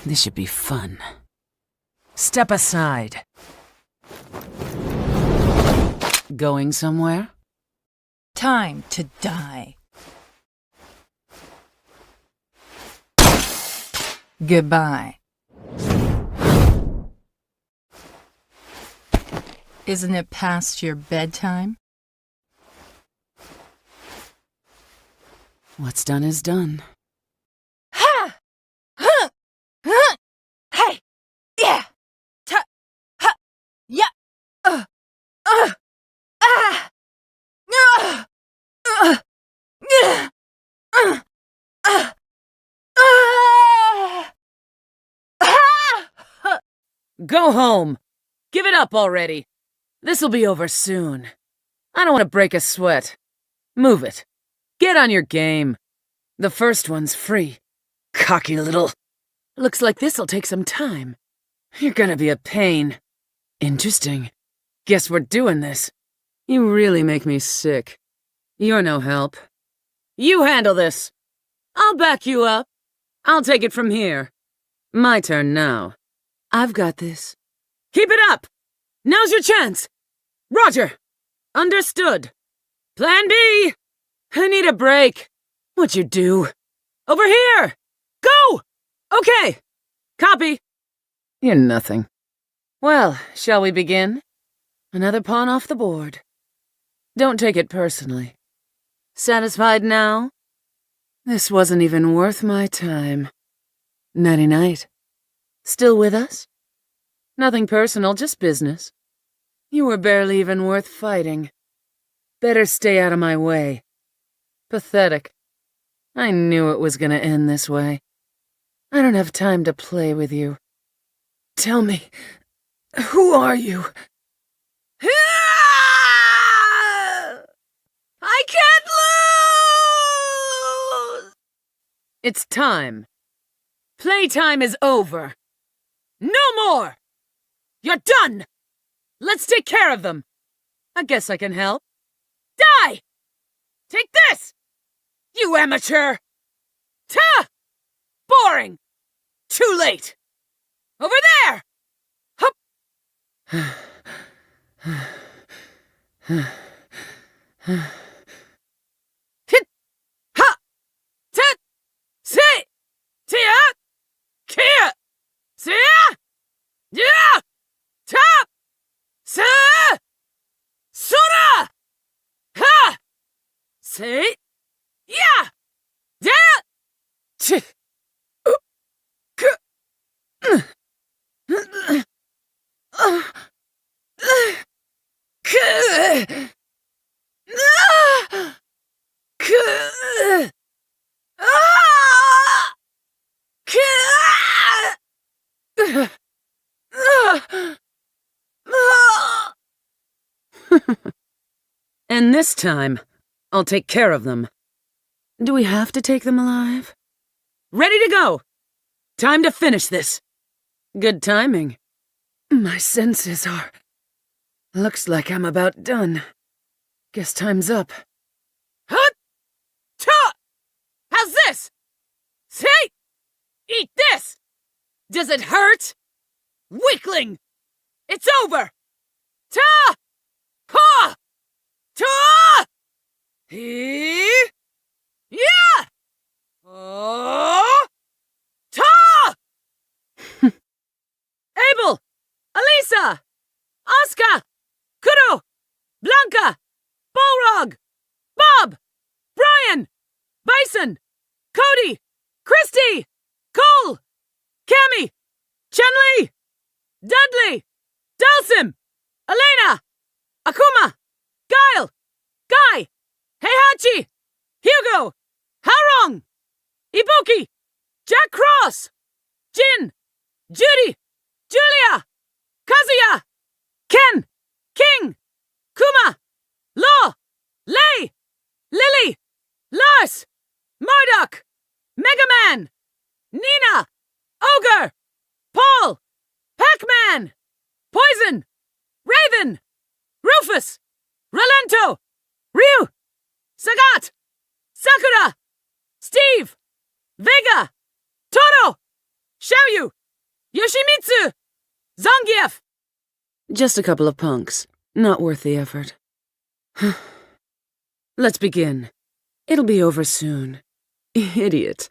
This should be fun. Step aside. Going somewhere? Time to die. Goodbye. Isn't it past your bedtime? What's done is done. Ha! Huh! Huh! Hey! Yeah! Ta! Ha! Yeah! Ah! Ah! Yeah! Go home! Give it up already! This'll be over soon. I don't want to break a sweat. Move it. Get on your game. The first one's free. Cocky little... Looks like this'll take some time. You're gonna be a pain. Interesting. Guess we're doing this. You really make me sick. You're no help. You handle this. I'll back you up. I'll take it from here. My turn now. I've got this. Keep it up! Now's your chance! Roger! Understood. Plan B! I need a break. What'd you do? Over here! Go! Okay! Copy. You're nothing. Well, shall we begin? Another pawn off the board. Don't take it personally. Satisfied now? This wasn't even worth my time. Nighty-night. Still with us? Nothing personal, just business. You were barely even worth fighting. Better stay out of my way. Pathetic. I knew it was gonna end this way. I don't have time to play with you. Tell me, who are you? I can't lose! It's time. Playtime is over. No more! You're done! Let's take care of them. I guess I can help. Die! Take this! You amateur! Ta! Boring! Too late! Over there! Hup! Hit! Ha! Tit! Sit! Tia! Kia! Sia! Yeah! Tap! Sa! Sora! Ha! Say! Yeah! Da! Ch! And this time, I'll take care of them. Do we have to take them alive? Ready to go! Time to finish this. Good timing. My senses are... Looks like I'm about done. Guess time's up. Hut! Ta! How's this? Say! Eat this! Does it hurt? Weakling! It's over! Ta! Ha! Ta! He! Yeah! Oh! Ta! Abel! Elisa! Oscar! Kuro! Blanca! Balrog! Bob! Brian! Bison! Cody! Christy! Cole! Cammy! Chun-Li! Dudley! Dalsim! Elena! Akuma! Guile! Guy! Heihachi! Hugo! Harong! Ibuki! Jack Cross! Jin! Judy! Julia! Kazuya! Ken! King! Kuma! Law! Lei! Lily! Lars! Marduk! Mega Man! Nina! Ogre! Paul! Pac-Man! Poison! Raven! Rufus! Rolento! Ryu! Sagat! Sakura! Steve! Vega! Toro! Xiaoyu! Yoshimitsu! Zangief! Just a couple of punks. Not worth the effort. Let's begin. It'll be over soon. Idiot.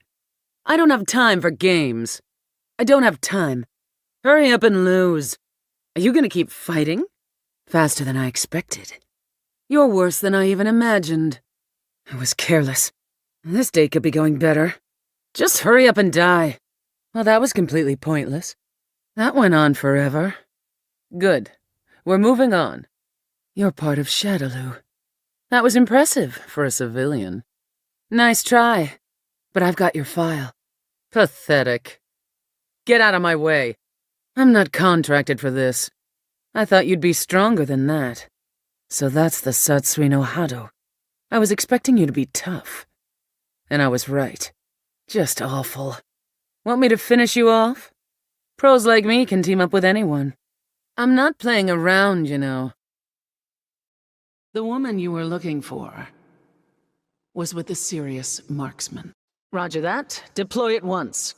I don't have time for games. I don't have time. Hurry up and lose. Are you gonna keep fighting? Faster than I expected. You're worse than I even imagined. I was careless. This day could be going better. Just hurry up and die. Well, that was completely pointless. That went on forever. Good. We're moving on. You're part of Shadaloo. That was impressive for a civilian. Nice try. But I've got your file. Pathetic. Get out of my way. I'm not contracted for this. I thought you'd be stronger than that. So that's the Satsui no Hado. I was expecting you to be tough. And I was right. Just awful. Want me to finish you off? Pros like me can team up with anyone. I'm not playing around, you know. The woman you were looking for was with the serious marksman. Roger that. Deploy at once.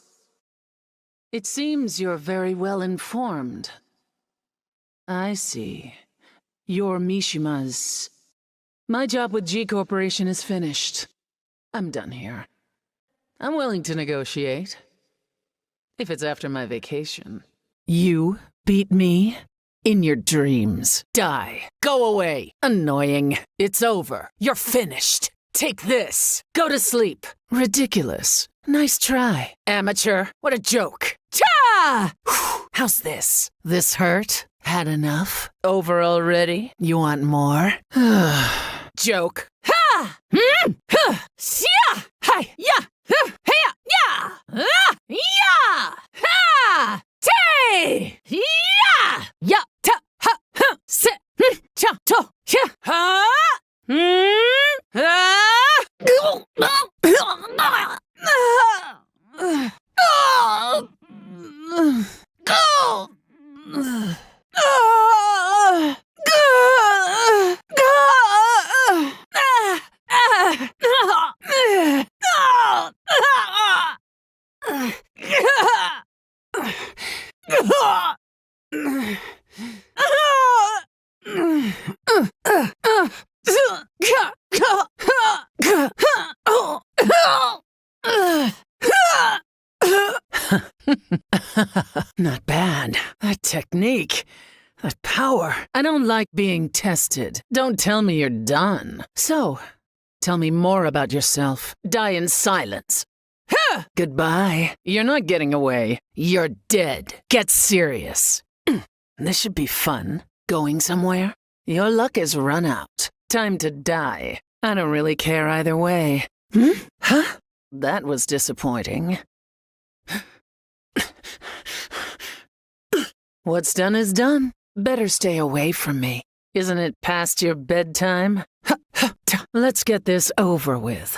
It seems you're very well informed. I see. You're Mishima's. My job with G Corporation is finished. I'm done here. I'm willing to negotiate. If it's after my vacation. You beat me? In your dreams. Die. Go away. Annoying. It's over. You're finished. Take this. Go to sleep. Ridiculous. Nice try. Amateur. What a joke. Ta! How's this? This hurt? Had enough? Over already? You want more? Joke. Ha! Ha! Sia! Hi! Ya! Hey! Ya! Ah! Ya! Ha! Tay! Ya! Ya! Ta! Ha! Ha! Se! Cha! To! Ya! Ha! Not bad. That technique. That power. I don't like being tested. Don't tell me you're done. So, tell me more about yourself. Die in silence. Ha! Goodbye. You're not getting away. You're dead. Get serious. This should be fun. Going somewhere? Your luck has run out. Time to die. I don't really care either way. Huh? That was disappointing. What's done is done. Better stay away from me. Isn't it past your bedtime? Let's get this over with.